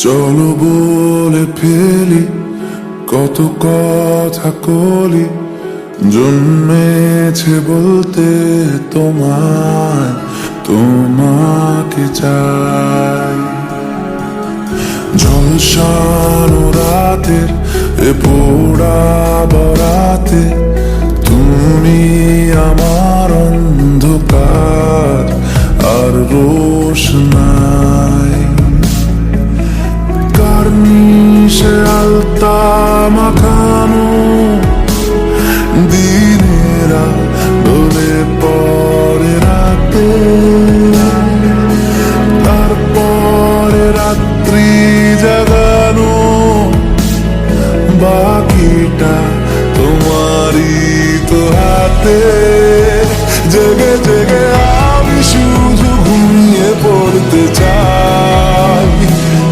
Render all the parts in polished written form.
চলো বলে ফেলি কত কথা কলি, জন্মেছে বলতে তোমায়, তোমাকে চাই। ঝলসানো রাতের এ পোড়া বরাতে তুমি আমার অন্ধকার আর রোশনাই। কার্নিশে আলতা মাখানো দিনেরা ডলে পরে রাতে, তারপরে রাত্রি জাগানো, বাকিটা তোমারই তো হাতে। জেগে জেগে আমি শুধু ঘুমিয়ে পড়তে চাই,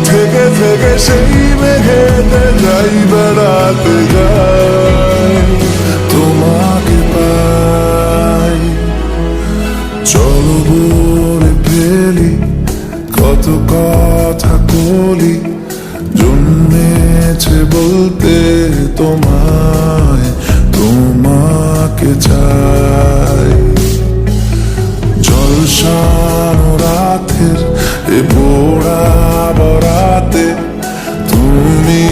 থেকে থেকে সেই মেঘেতে যাই বেড়াতে যাই, তোমাকে পাই। চলো বলে ফেলি কত কথা কলি, জন্মেছে বলতে তোমায়, তোমাকে চাই। ঝলসানো রাতের এ পোড়া বরাতে তুমি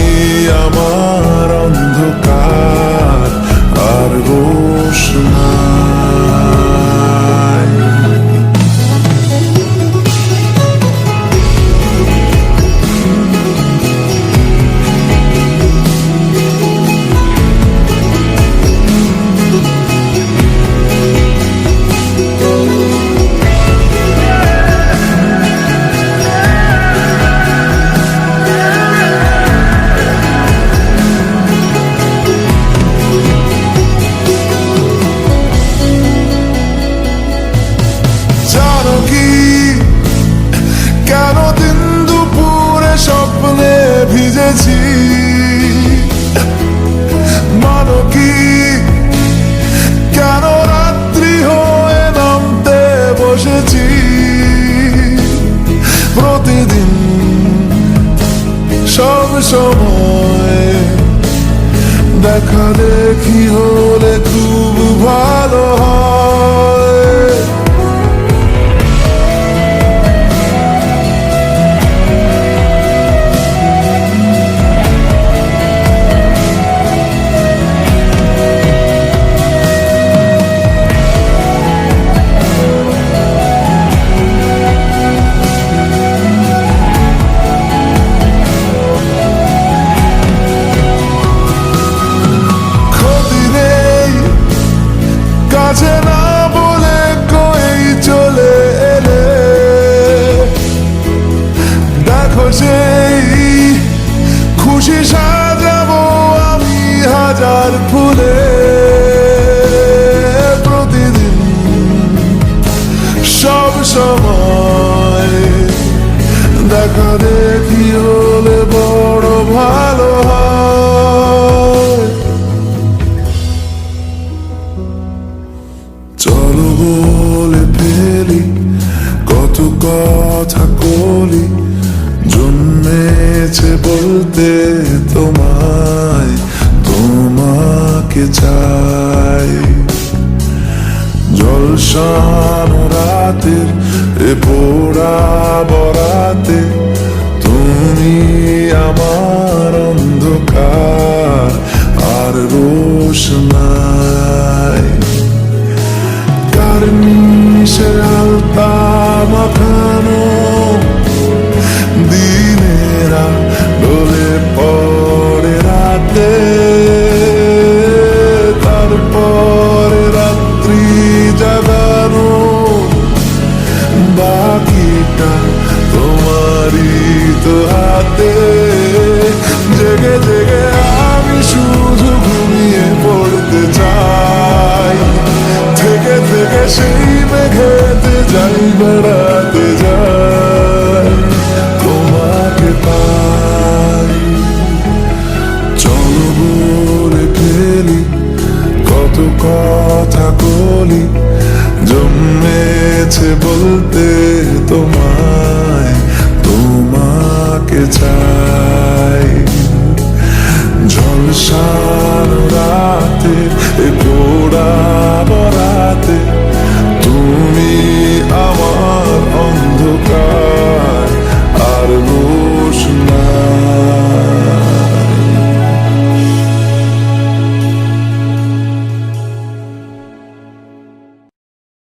আমার অন্ধকার আর রোশনাই। কেন দিন দুপুরে স্বপ্নে ভিজেছি, মানো কি কেন রাত্রি হয়ে নামতে বসেছি। প্রতিদিন সব সময় দেখা দেখি হলে খুব ভালো হয়। কাছে না বলে কই চলে এলে, দেখো সেই খুশি সাজাবো আমি হাজার ফুলে। প্রতিদিন সব সময় দেখা দেখি হলে বড় ভালো হয়। চলো বলে ফেলি কত কথা কলি, জন্মেছে বলতে তোমায়, তোমাকে চাই। ঝলসানো রাতের এ পোড়া বরাতে তুমি আমার অন্ধকার আর রোশনাই। কার্নিশের আলতা মাখানো দিনেরা ডলে পরে রাতে, তারপরে রাত্রি জাগানো, বাকিটা তোমারই তো হাতে। জেগে জেগে আমি শুধু ঘুমিয়ে পড়তে চাই, থেকে থেকে সেই মেঘেতে যাই বেড়াতে যাই, তোমাকে পাই। চলো বলে ফেলি কত কথা কলি, জন্মেছে বলতে